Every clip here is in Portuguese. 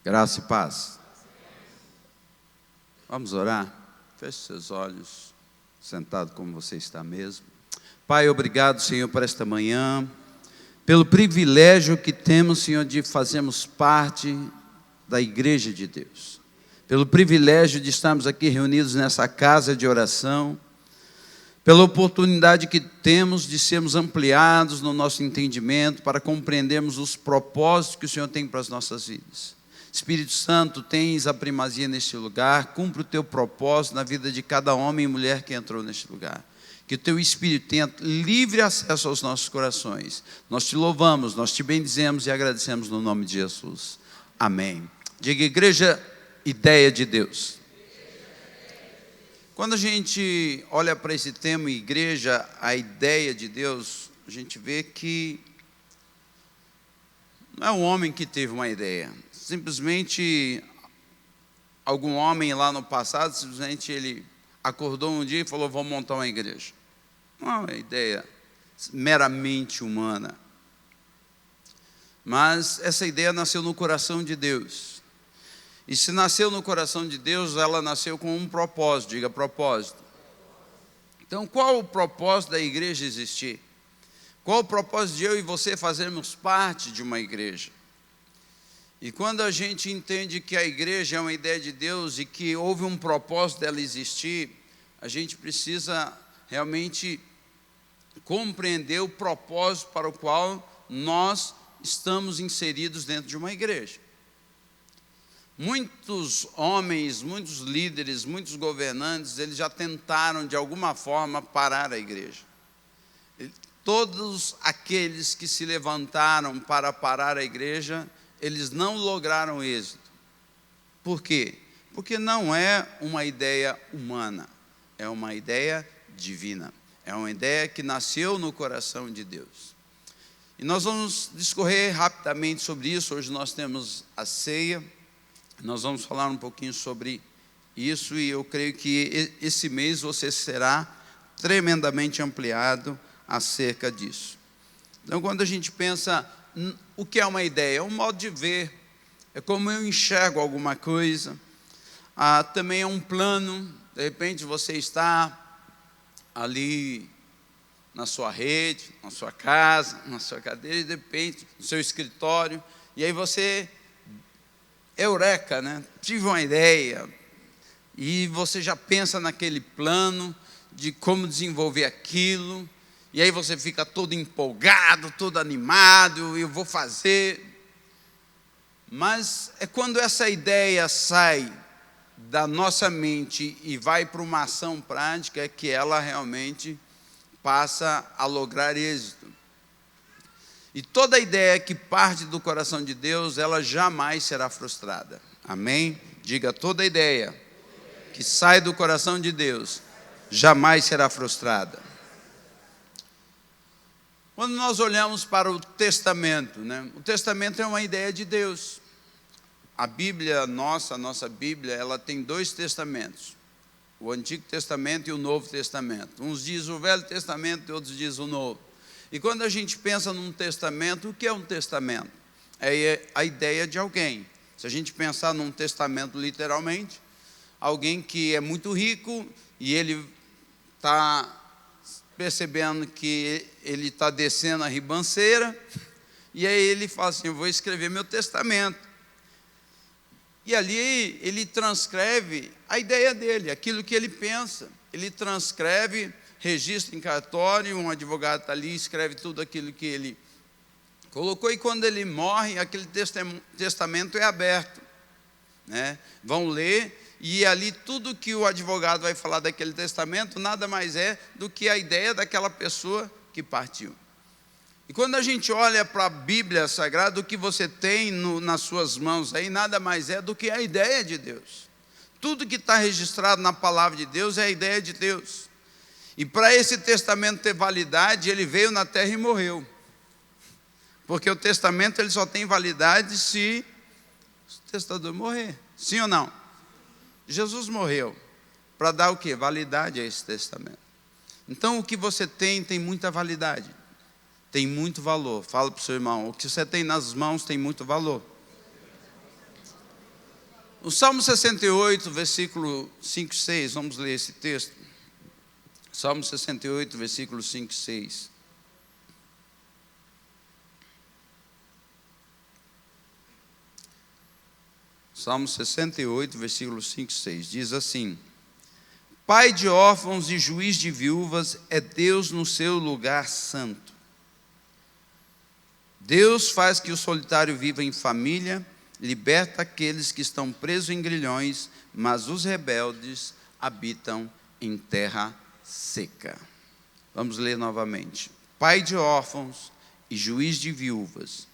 Graça e paz. Vamos orar? Feche seus olhos, sentado como você está mesmo. Pai, obrigado, Senhor, por esta manhã, pelo privilégio que temos, Senhor, de fazermos parte da igreja de Deus, pelo privilégio de estarmos aqui reunidos nessa casa de oração, pela oportunidade que temos de sermos ampliados no nosso entendimento para compreendermos os propósitos que o Senhor tem para as nossas vidas. Espírito Santo, tens a primazia neste lugar, cumpre o teu propósito na vida de cada homem e mulher que entrou neste lugar. Que o teu Espírito tenha livre acesso aos nossos corações. Nós te louvamos, nós te bendizemos e agradecemos no nome de Jesus. Amém. Diga, igreja, ideia de Deus. Quando a gente olha para esse tema, igreja, a ideia de Deus, a gente vê que não é um homem que teve uma ideia. Simplesmente, algum homem lá no passado, simplesmente ele acordou um dia e falou, vou montar uma igreja. Não é uma ideia meramente humana. Mas essa ideia nasceu no coração de Deus. E se nasceu no coração de Deus, ela nasceu com um propósito, diga propósito. Então, qual o propósito da igreja existir? Qual o propósito de eu e você fazermos parte de uma igreja? E quando a gente entende que a igreja é uma ideia de Deus e que houve um propósito dela existir, a gente precisa realmente compreender o propósito para o qual nós estamos inseridos dentro de uma igreja. Muitos homens, muitos líderes, muitos governantes, eles já tentaram de alguma forma parar a igreja. Todos aqueles que se levantaram para parar a igreja, eles não lograram êxito. Por quê? Porque não é uma ideia humana, é uma ideia divina. É uma ideia que nasceu no coração de Deus. E nós vamos discorrer rapidamente sobre isso. Hoje nós temos a ceia. Nós vamos falar um pouquinho sobre isso. E eu creio que esse mês você será tremendamente ampliado acerca disso. Então, quando a gente pensa, o que é uma ideia? É um modo de ver, é como eu enxergo alguma coisa. Também é um plano. De repente você está ali na sua rede, na sua casa, na sua cadeira, e de repente no seu escritório, e aí você, eureka, né? Tive uma ideia, e você já pensa naquele plano de como desenvolver aquilo, e aí você fica todo empolgado, todo animado, eu vou fazer. Mas é quando essa ideia sai da nossa mente e vai para uma ação prática, é que ela realmente passa a lograr êxito. E toda ideia que parte do coração de Deus, ela jamais será frustrada. Amém? Diga, toda ideia que sai do coração de Deus, jamais será frustrada. Quando nós olhamos para o testamento, né? O testamento é uma ideia de Deus. A Bíblia nossa, a nossa Bíblia, ela tem dois testamentos. O Antigo Testamento e o Novo Testamento. Uns dizem o Velho Testamento e outros dizem o Novo. E quando a gente pensa num testamento, o que é um testamento? É a ideia de alguém. Se a gente pensar num testamento literalmente, alguém que é muito rico e ele está percebendo que ele está descendo a ribanceira, e aí ele fala assim, eu vou escrever meu testamento. E ali ele transcreve a ideia dele, aquilo que ele pensa. Ele transcreve, registra em cartório, um advogado está ali, escreve tudo aquilo que ele colocou, e quando ele morre, aquele testamento é aberto, né? Vão ler, e ali tudo que o advogado vai falar daquele testamento, nada mais é do que a ideia daquela pessoa que partiu. E quando a gente olha para a Bíblia Sagrada, o que você tem nas suas mãos aí, nada mais é do que a ideia de Deus. Tudo que está registrado na palavra de Deus é a ideia de Deus. E para esse testamento ter validade, ele veio na terra e morreu. Porque o testamento ele só tem validade se o testador morrer. Sim ou não? Jesus morreu para dar o quê? Validade a esse testamento. Então o que você tem muita validade. Tem muito valor. Fala para o seu irmão, o que você tem nas mãos tem muito valor. O Salmo 68, versículo 5 e 6, vamos ler esse texto. Salmo 68, versículo 5 e 6. Salmo 68, versículo 5 e 6, diz assim: Pai de órfãos e juiz de viúvas é Deus no seu lugar santo. Deus faz que o solitário viva em família, liberta aqueles que estão presos em grilhões, mas os rebeldes habitam em terra seca. Vamos ler novamente. Pai de órfãos e juiz de viúvas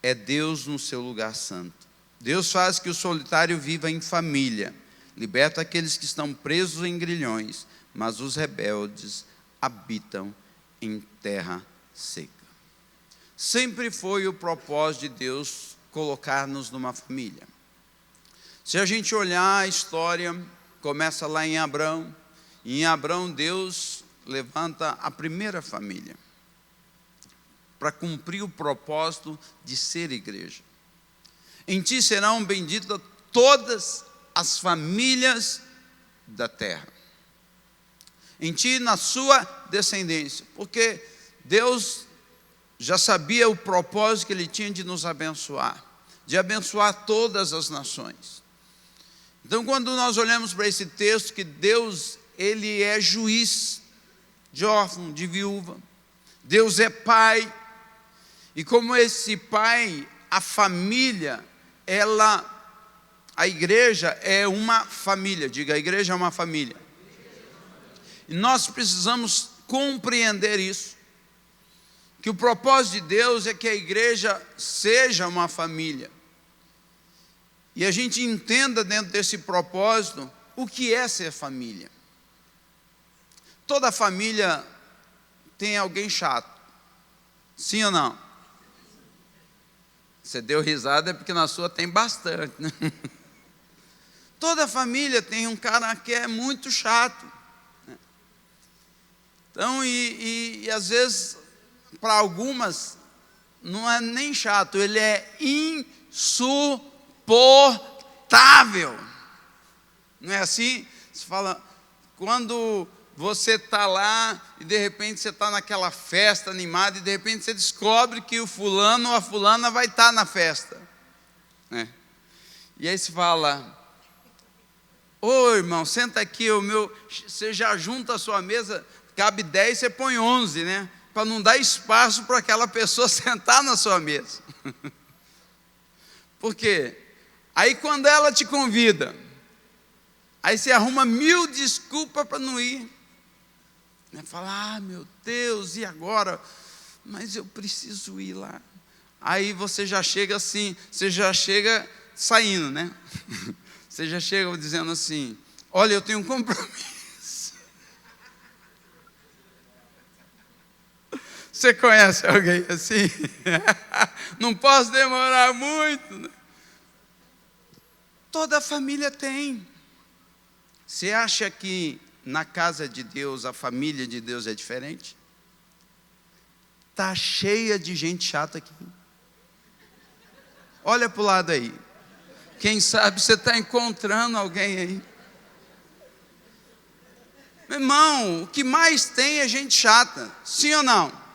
é Deus no seu lugar santo. Deus faz que o solitário viva em família, liberta aqueles que estão presos em grilhões, mas os rebeldes habitam em terra seca. Sempre foi o propósito de Deus colocar-nos numa família. Se a gente olhar a história, começa lá em Abrão, e em Abrão Deus levanta a primeira família para cumprir o propósito de ser igreja. Em ti serão benditas todas as famílias da terra. Em ti e na sua descendência. Porque Deus já sabia o propósito que Ele tinha de nos abençoar. De abençoar todas as nações. Então, quando nós olhamos para esse texto, que Deus, Ele é juiz de órfão, de viúva. Deus é pai. E como esse pai, a família, a igreja é uma família. Diga, a igreja é uma família. E nós precisamos compreender isso. Que o propósito de Deus é que a igreja seja uma família. E a gente entenda dentro desse propósito o que é ser família. Toda família tem alguém chato. Sim ou não? Você deu risada porque na sua tem bastante, né? Toda família tem um cara que é muito chato, né? Então, e às vezes, para algumas, não é nem chato, ele é insuportável. Não é assim? Você fala, quando você está lá e de repente você está naquela festa animada e de repente você descobre que o fulano ou a fulana vai estar na festa, né? E aí você fala, ô irmão, senta aqui, você já junta a sua mesa, cabe 10, você põe 11, né? Para não dar espaço para aquela pessoa sentar na sua mesa. Por quê? Aí quando ela te convida, aí você arruma 1000 desculpas para não ir. Fala, meu Deus, e agora? Mas eu preciso ir lá. Aí você já chega assim, você já chega saindo, né? Você já chega dizendo assim, olha, eu tenho um compromisso. Você conhece alguém assim? Não posso demorar muito, né? Toda família tem. Você acha que na casa de Deus, a família de Deus é diferente? Está cheia de gente chata aqui. Olha para o lado aí. Quem sabe você está encontrando alguém aí. Meu irmão, o que mais tem é gente chata. Sim ou não?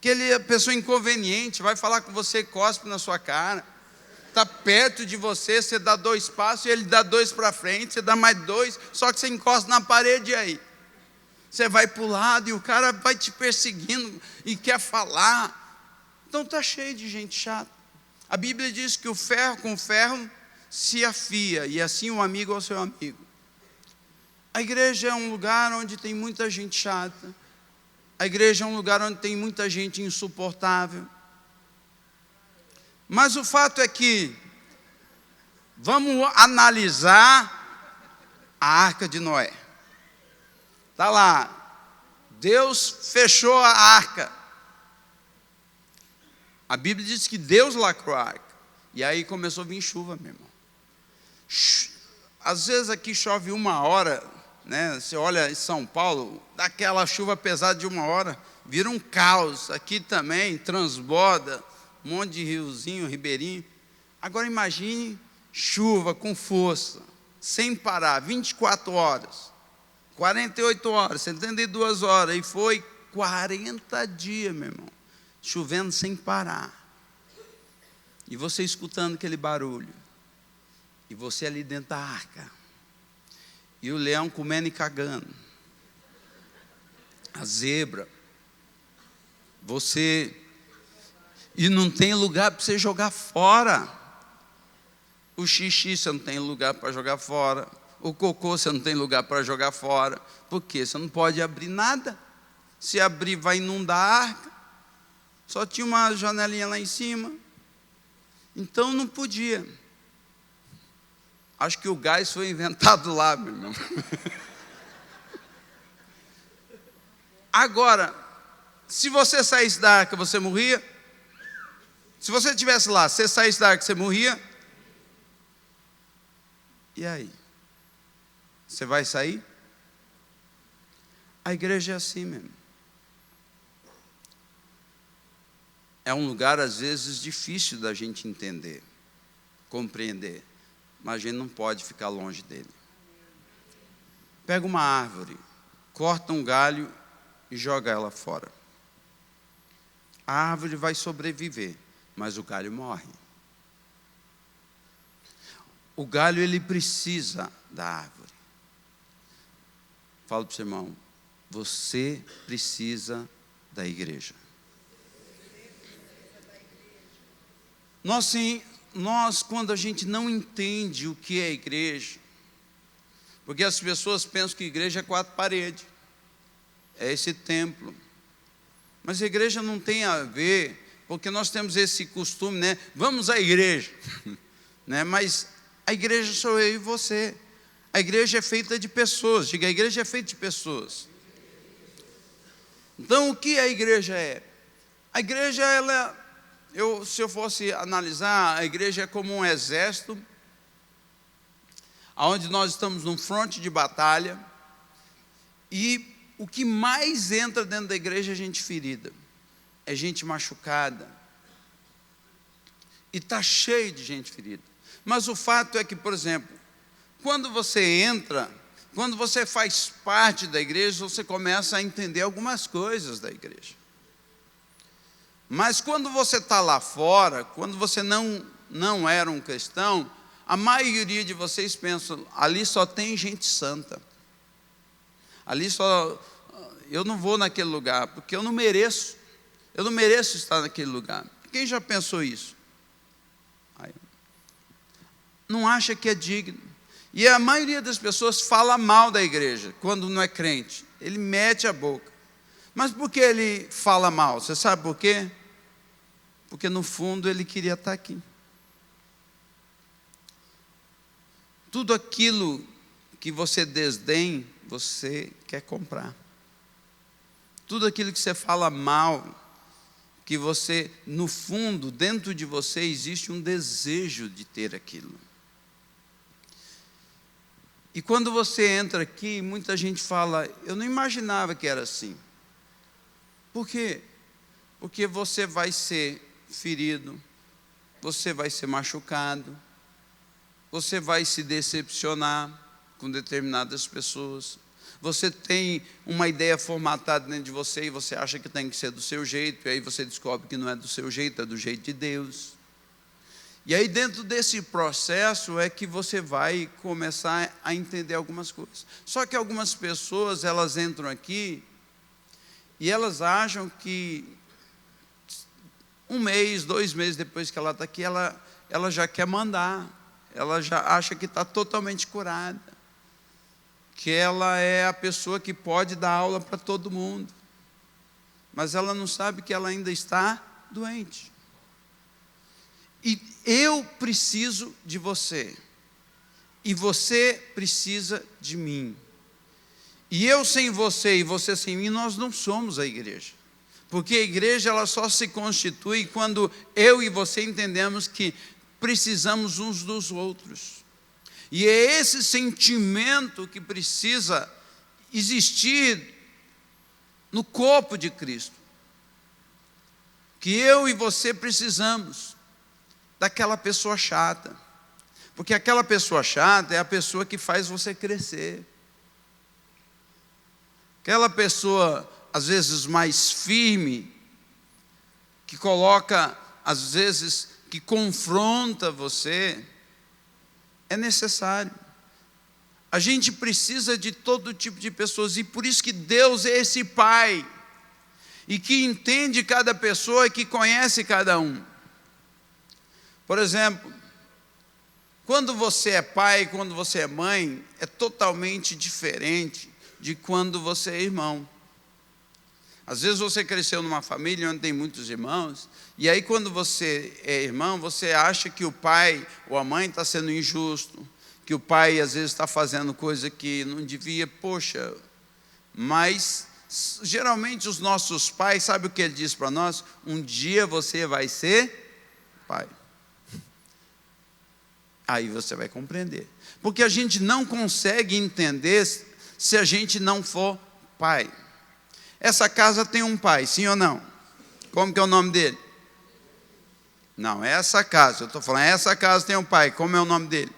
Aquela pessoa inconveniente, vai falar com você, cospe na sua cara. Está perto de você, você dá 2 passos e ele dá 2 para frente, você dá mais 2, só que você encosta na parede e aí. Você vai para o lado e o cara vai te perseguindo e quer falar. Então está cheio de gente chata. A Bíblia diz que o ferro com ferro se afia, e assim um amigo é o seu amigo. A igreja é um lugar onde tem muita gente chata. A igreja é um lugar onde tem muita gente insuportável. Mas o fato é que, vamos analisar a arca de Noé. Está lá, Deus fechou a arca. A Bíblia diz que Deus lacrou a arca. E aí começou a vir chuva, meu irmão. Às vezes aqui chove 1 hora, né? Você olha em São Paulo, dá aquela chuva pesada de 1 hora, vira um caos. Aqui também transborda. Um monte de riozinho, ribeirinho. Agora imagine chuva com força, sem parar, 24 horas, 48 horas, 72 horas, e foi 40 dias, meu irmão, chovendo sem parar. E você escutando aquele barulho, e você ali dentro da arca, e o leão comendo e cagando, a zebra, você, e não tem lugar para você jogar fora. O xixi você não tem lugar para jogar fora, o cocô você não tem lugar para jogar fora, porque você não pode abrir nada. Se abrir vai inundar a arca, só tinha uma janelinha lá em cima, então não podia. Acho que o gás foi inventado lá, meu irmão. Agora, se você saísse da arca, você morria? Se você estivesse lá, você saísse da arca, você morria? E aí? Você vai sair? A igreja é assim mesmo. É um lugar, às vezes, difícil da gente entender, compreender, mas a gente não pode ficar longe dele. Pega uma árvore, corta um galho e joga ela fora. A árvore vai sobreviver, mas o galho morre. O galho, ele precisa da árvore. Fala para o seu irmão, você precisa da igreja. Nós, quando a gente não entende o que é igreja, porque as pessoas pensam que igreja é 4 paredes, é esse templo, mas a igreja não tem a ver, porque nós temos esse costume, né? Vamos à igreja, né? Mas a igreja sou eu e você. A igreja é feita de pessoas. Diga, a igreja é feita de pessoas. Então, o que a igreja é? A igreja, se eu fosse analisar, a igreja é como um exército, onde nós estamos num fronte de batalha, e o que mais entra dentro da igreja é gente ferida, é gente machucada, e está cheio de gente ferida. Mas o fato é que, por exemplo, quando você entra, quando você faz parte da igreja, você começa a entender algumas coisas da igreja. Mas quando você está lá fora, quando você não era um cristão, a maioria de vocês pensam, ali só tem gente santa. Eu não vou naquele lugar, porque eu não mereço estar naquele lugar. Quem já pensou isso? Não acha que é digno. E a maioria das pessoas fala mal da igreja, quando não é crente. Ele mete a boca. Mas por que ele fala mal? Você sabe por quê? Porque no fundo ele queria estar aqui. Tudo aquilo que você desdém, você quer comprar. Tudo aquilo que você fala mal, que você, no fundo, dentro de você, existe um desejo de ter aquilo. E quando você entra aqui, muita gente fala, eu não imaginava que era assim. Por quê? Porque você vai ser ferido, você vai ser machucado, você vai se decepcionar com determinadas pessoas, você tem uma ideia formatada dentro de você e você acha que tem que ser do seu jeito, e aí você descobre que não é do seu jeito, é do jeito de Deus. E aí dentro desse processo é que você vai começar a entender algumas coisas. Só que algumas pessoas, elas entram aqui e elas acham que 1 mês, 2 meses depois que ela está aqui, ela já quer mandar, ela já acha que está totalmente curada, que ela é a pessoa que pode dar aula para todo mundo, mas ela não sabe que ela ainda está doente. E eu preciso de você, e você precisa de mim, e eu sem você e você sem mim, nós não somos a igreja, porque a igreja ela só se constitui quando eu e você entendemos que precisamos uns dos outros, e é esse sentimento que precisa existir no corpo de Cristo, que eu e você precisamos daquela pessoa chata, Porque aquela pessoa chata é a pessoa que faz você crescer. Aquela pessoa, às vezes, mais firme, que coloca, às vezes, que confronta você, é necessário. A gente precisa de todo tipo de pessoas, e por isso que Deus é esse Pai, e que entende cada pessoa e que conhece cada um. Por exemplo, quando você é pai, quando você é mãe, é totalmente diferente de quando você é irmão. Às vezes você cresceu numa família onde tem muitos irmãos, e aí quando você é irmão, você acha que o pai ou a mãe está sendo injusto, que o pai às vezes está fazendo coisa que não devia, poxa, mas geralmente os nossos pais, sabe o que ele diz para nós? Um dia você vai ser pai. Aí você vai compreender. Porque a gente não consegue entender se a gente não for pai. Essa casa tem um pai, sim ou não? Como que é o nome dele? Não, essa casa, eu estou falando, essa casa tem um pai, como é o nome dele?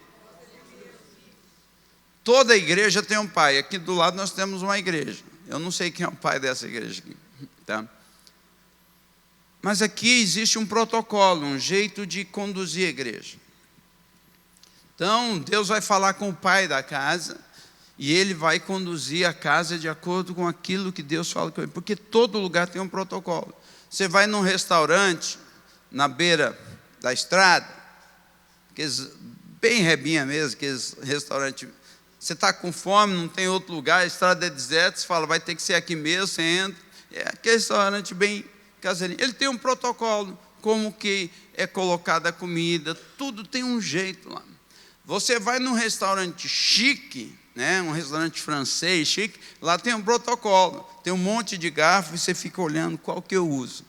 Toda a igreja tem um pai, aqui do lado nós temos uma igreja. Eu não sei quem é o pai dessa igreja aqui, tá? Mas aqui existe um protocolo, um jeito de conduzir a igreja. Então, Deus vai falar com o pai da casa, e ele vai conduzir a casa de acordo com aquilo que Deus fala com ele, porque todo lugar tem um protocolo. Você vai num restaurante, na beira da estrada, aqueles, bem rebinha mesmo, aqueles restaurantes, você está com fome, não tem outro lugar, a estrada é deserta, você fala, vai ter que ser aqui mesmo, você entra, é aquele restaurante bem caseirinho. Ele tem um protocolo, como que é colocada a comida, tudo tem um jeito lá. Você vai num restaurante chique, né, um restaurante francês chique, lá tem um protocolo, tem um monte de garfo e você fica olhando qual que eu uso.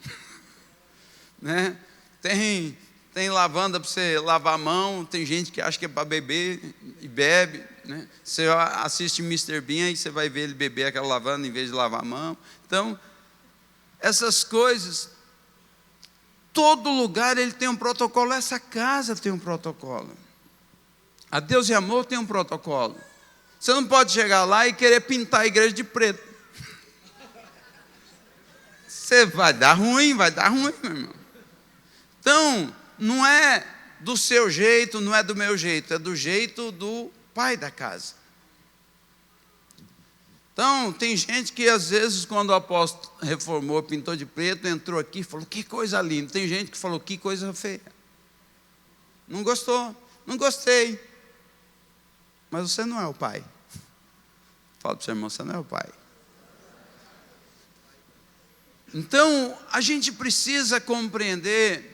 Né? Tem lavanda para você lavar a mão, tem gente que acha que é para beber e bebe. Né? Você assiste Mr. Bean e você vai ver ele beber aquela lavanda em vez de lavar a mão. Então, essas coisas, todo lugar ele tem um protocolo, essa casa tem um protocolo. A Deus e Amor tem um protocolo. Você não pode chegar lá e querer pintar a igreja de preto. Você vai dar ruim, meu irmão. Então, não é do seu jeito, não é do meu jeito, é do jeito do pai da casa. Então, tem gente que às vezes, quando o apóstolo reformou, pintou de preto, entrou aqui e falou, que coisa linda. Tem gente que falou, que coisa feia. Não gostou, não gostei. Mas você não é o pai. Fala para o seu irmão, você não é o pai. Então, a gente precisa compreender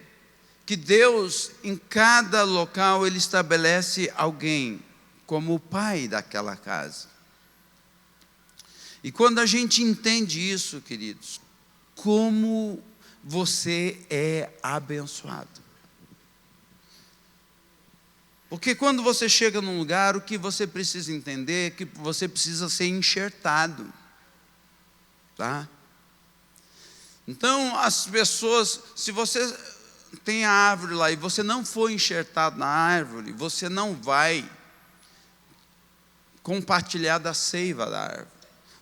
que Deus, em cada local, Ele estabelece alguém como o pai daquela casa. E quando a gente entende isso, queridos, como você é abençoado. Porque quando você chega num lugar, o que você precisa entender é que você precisa ser enxertado. Tá? Então, as pessoas, se você tem a árvore lá e você não for enxertado na árvore, você não vai compartilhar da seiva da árvore.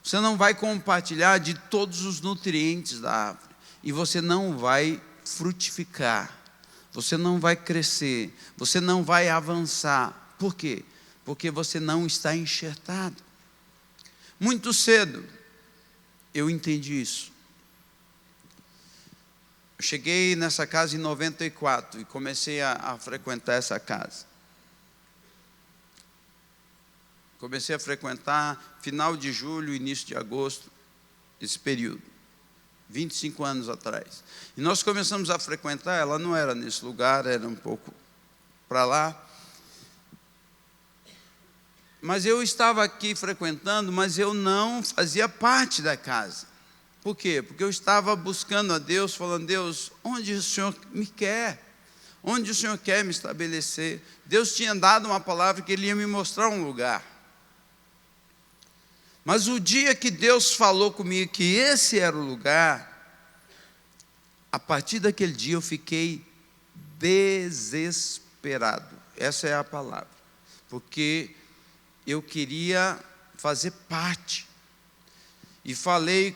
Você não vai compartilhar de todos os nutrientes da árvore. E você não vai frutificar. Você não vai crescer, você não vai avançar. Por quê? Porque você não está enxertado. Muito cedo, eu entendi isso. Eu cheguei nessa casa em 94 e comecei a frequentar essa casa. Comecei a frequentar final de julho, início de agosto, esse período. 25 anos atrás. E nós começamos a frequentar, ela não era nesse lugar, era um pouco para lá. Mas eu estava aqui frequentando, mas eu não fazia parte da casa. Por quê? Porque eu estava buscando a Deus, falando, Deus, onde o Senhor me quer? Onde o Senhor quer me estabelecer? Deus tinha dado uma palavra que Ele ia me mostrar um lugar. Mas o dia que Deus falou comigo que esse era o lugar, a partir daquele dia eu fiquei desesperado. essa é a palavra, porque eu queria fazer parte. E falei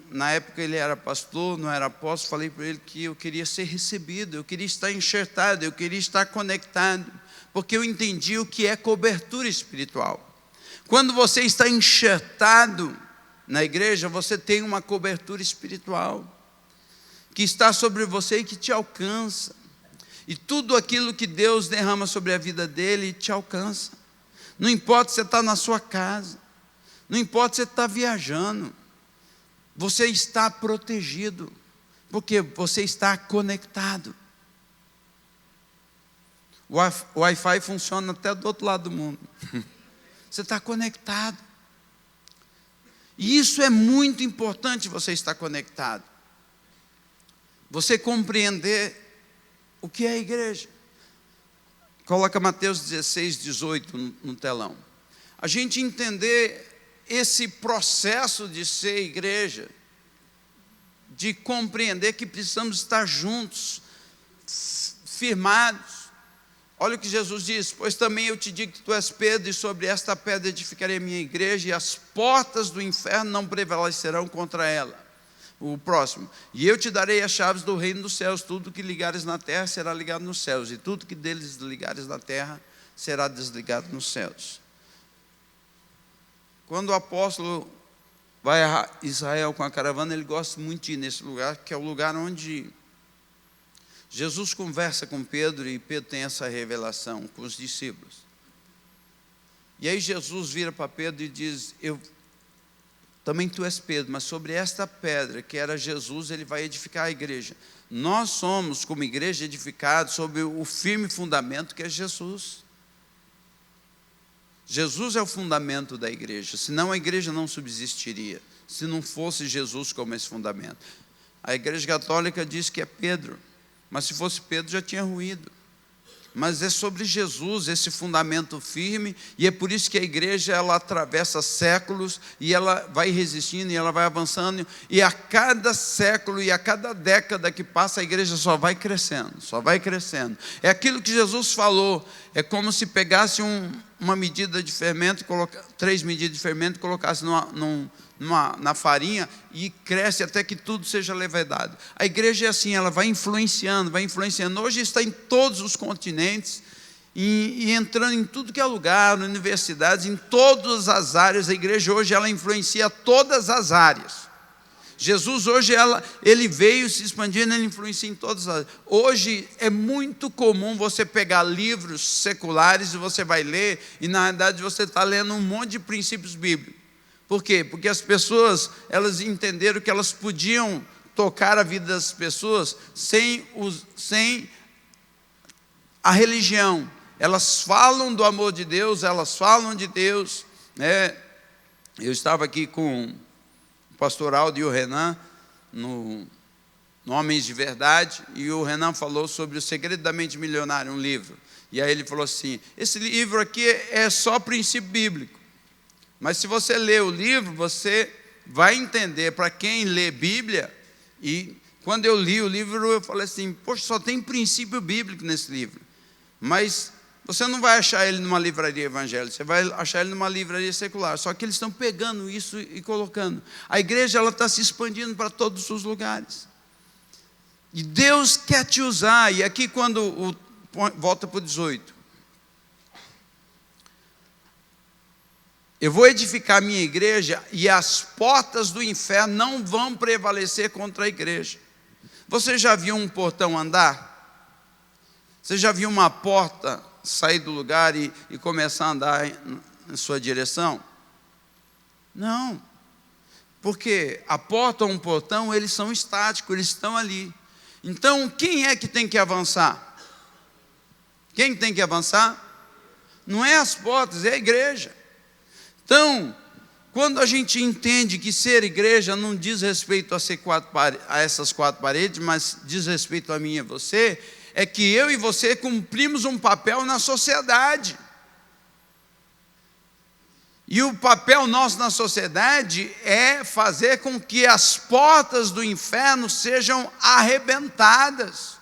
na época ele era pastor, não era apóstolo, falei para ele que eu queria ser recebido, eu queria estar enxertado, eu queria estar conectado, porque eu entendi o que é cobertura espiritual. Quando você está enxertado na igreja, você tem uma cobertura espiritual, que está sobre você e que te alcança. E tudo aquilo que Deus derrama sobre a vida dele te alcança. Não importa se você está na sua casa, não importa se você está viajando, você está protegido, porque você está conectado. O Wi-Fi funciona até do outro lado do mundo. Você está conectado. E isso é muito importante, você estar conectado. Você compreender o que é a igreja. Coloca Mateus 16, 18 no telão. A gente entender esse processo de ser igreja, de compreender que precisamos estar juntos, firmados. Olha o que Jesus diz: pois também eu te digo que tu és Pedro, e sobre esta pedra edificarei a minha igreja, e as portas do inferno não prevalecerão contra ela. O próximo: e eu te darei as chaves do reino dos céus, tudo que ligares na terra será ligado nos céus, e tudo que deles ligares na terra será desligado nos céus. Quando o apóstolo vai a Israel com a caravana, ele gosta muito de ir nesse lugar, que é o lugar onde Jesus conversa com Pedro, e Pedro tem essa revelação com os discípulos. E aí Jesus vira para Pedro e diz: também tu és Pedro, mas sobre esta pedra, que era Jesus, ele vai edificar a igreja. Nós somos, como igreja, edificados sobre o firme fundamento que é Jesus. Jesus é o fundamento da igreja, senão a igreja não subsistiria, se não fosse Jesus como esse fundamento. A igreja católica diz que é Pedro, mas se fosse Pedro já tinha ruído. Mas é sobre Jesus, esse fundamento firme, e é por isso que a igreja, ela atravessa séculos, e ela vai resistindo, e ela vai avançando, e a cada século, e a cada década que passa, a igreja só vai crescendo, só vai crescendo. É aquilo que Jesus falou, é como se pegasse uma medida de fermento, 3 medidas de fermento, e colocasse na farinha, e cresce até que tudo seja levedado. A igreja é assim, ela vai influenciando, vai influenciando. Hoje está em todos os continentes, e entrando em tudo que é lugar, universidades, em todas as áreas. A igreja hoje, ela influencia todas as áreas. Jesus hoje, ele veio se expandindo, ele influencia em todas as áreas. Hoje é muito comum você pegar livros seculares, e você vai ler, e na verdade você está lendo um monte de princípios bíblicos. Por quê? Porque as pessoas, elas entenderam que elas podiam tocar a vida das pessoas sem a religião. Elas falam do amor de Deus, elas falam de Deus, né? Eu estava aqui com o pastor Aldo e o Renan no Homens de Verdade, e o Renan falou sobre o Segredo da Mente Milionária, um livro. E aí ele falou assim: esse livro aqui é só princípio bíblico. Mas se você ler o livro, você vai entender. Para quem lê Bíblia, e quando eu li o livro, eu falei assim: poxa, só tem princípio bíblico nesse livro. Mas você não vai achar ele numa livraria evangélica, você vai achar ele numa livraria secular. Só que eles estão pegando isso e colocando. A igreja, ela está se expandindo para todos os lugares. E Deus quer te usar. E aqui quando volta para o 18. Eu vou edificar a minha igreja, e as portas do inferno não vão prevalecer contra a igreja. Você já viu um portão andar? Você já viu uma porta sair do lugar e começar a andar em sua direção? Não. Porque a porta ou um portão, eles são estáticos, eles estão ali. Então, quem é que tem que avançar? Quem tem que avançar? Não é as portas, é a igreja. Então, quando a gente entende que ser igreja não diz respeito a essas 4 paredes, mas diz respeito a mim e a você, é que eu e você cumprimos um papel na sociedade. E o papel nosso na sociedade é fazer com que as portas do inferno sejam arrebentadas.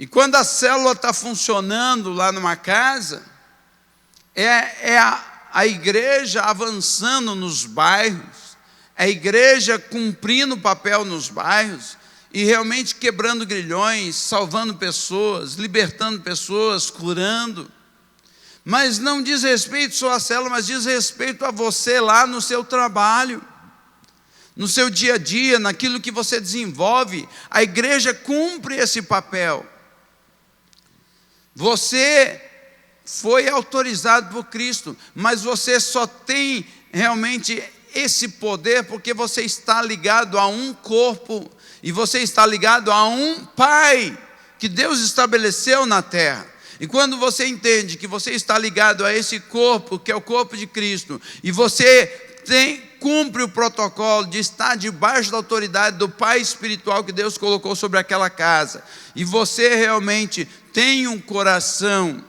E quando a célula está funcionando lá numa casa, é a igreja avançando nos bairros, a igreja cumprindo o papel nos bairros, e realmente quebrando grilhões, salvando pessoas, libertando pessoas, curando. Mas não diz respeito só à célula, mas diz respeito a você lá no seu trabalho, no seu dia a dia, naquilo que você desenvolve. A igreja cumpre esse papel. Você foi autorizado por Cristo, mas você só tem realmente esse poder porque você está ligado a um corpo, e você está ligado a um Pai que Deus estabeleceu na terra. E quando você entende que você está ligado a esse corpo, que é o corpo de Cristo, e você cumpre o protocolo de estar debaixo da autoridade do Pai espiritual que Deus colocou sobre aquela casa, e você realmente tem um coração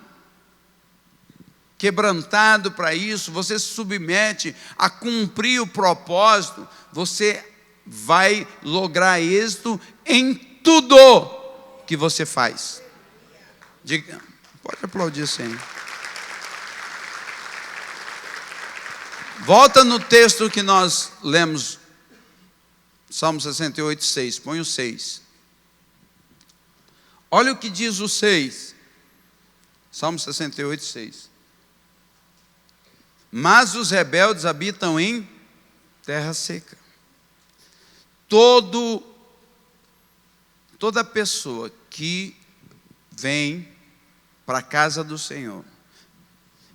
quebrantado para isso, você se submete a cumprir o propósito, você vai lograr êxito em tudo que você faz. Diga, pode aplaudir, Senhor. Volta no texto que nós lemos, Salmo 68, 6. Põe o 6. Olha o que diz o 6. Salmo 68, 6. Mas os rebeldes habitam em terra seca. Toda pessoa que vem para a casa do Senhor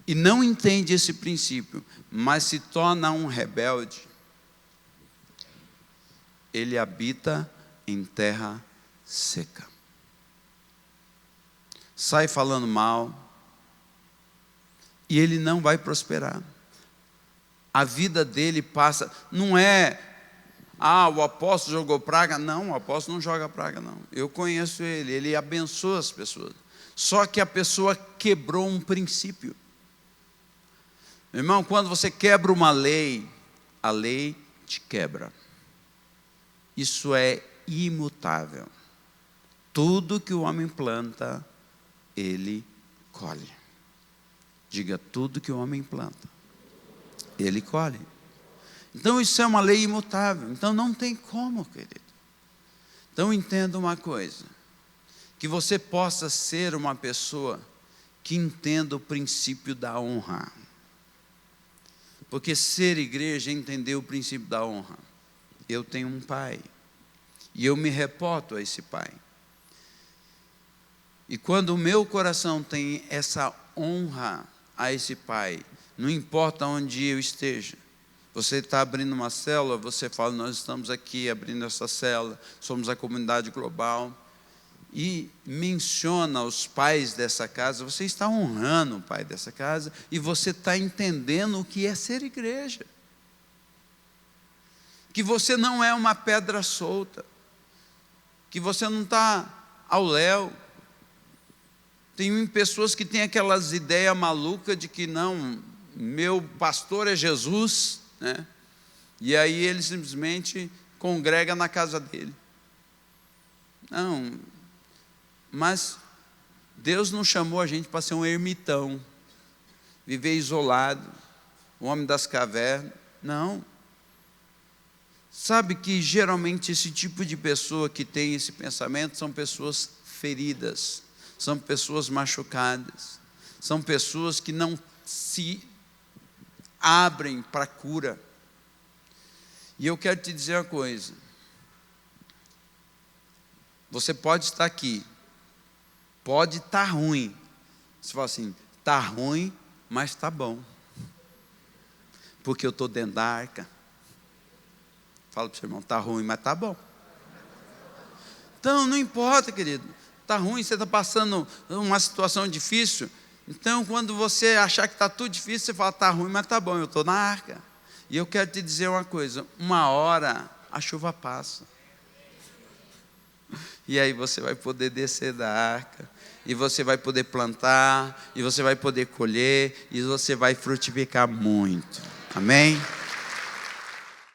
e não entende esse princípio, mas se torna um rebelde, ele habita em terra seca. Sai falando mal, e ele não vai prosperar. A vida dele passa, não é, o apóstolo jogou praga. Não, o apóstolo não joga praga, não. Eu conheço ele abençoa as pessoas. Só que a pessoa quebrou um princípio. Meu irmão, quando você quebra uma lei, a lei te quebra. Isso é imutável. Tudo que o homem planta, ele colhe. Diga, tudo que o homem planta, ele colhe. Então isso é uma lei imutável. Então não tem como, querido. Então entenda uma coisa, que você possa ser uma pessoa que entenda o princípio da honra. Porque ser igreja é entender o princípio da honra. Eu tenho um pai, e eu me reporto a esse pai. E quando o meu coração tem essa honra a esse pai, não importa onde eu esteja, você está abrindo uma célula, você fala, nós estamos aqui abrindo essa célula, somos a comunidade global, e menciona os pais dessa casa, você está honrando o pai dessa casa, e você está entendendo o que é ser igreja, que você não é uma pedra solta, que você não está ao léu. Tem pessoas que têm aquelas ideias malucas de que não, meu pastor é Jesus, né? E aí ele simplesmente congrega na casa dele. Não, mas Deus não chamou a gente para ser um ermitão, viver isolado, o homem das cavernas, não. Sabe que geralmente esse tipo de pessoa que tem esse pensamento são pessoas feridas, são pessoas machucadas, são pessoas que não se abrem para a cura. E eu quero te dizer uma coisa, você pode estar aqui, pode estar ruim, você fala assim, está ruim, mas está bom, porque eu estou dentro da arca. Fala para o seu irmão, está ruim, mas está bom. Então não importa, querido, está ruim, você está passando uma situação difícil. Então quando você achar que está tudo difícil, você fala, está ruim, mas está bom, eu estou na arca. E eu quero te dizer uma coisa, uma hora a chuva passa. E aí você vai poder descer da arca, e você vai poder plantar, e você vai poder colher, e você vai frutificar muito. Amém?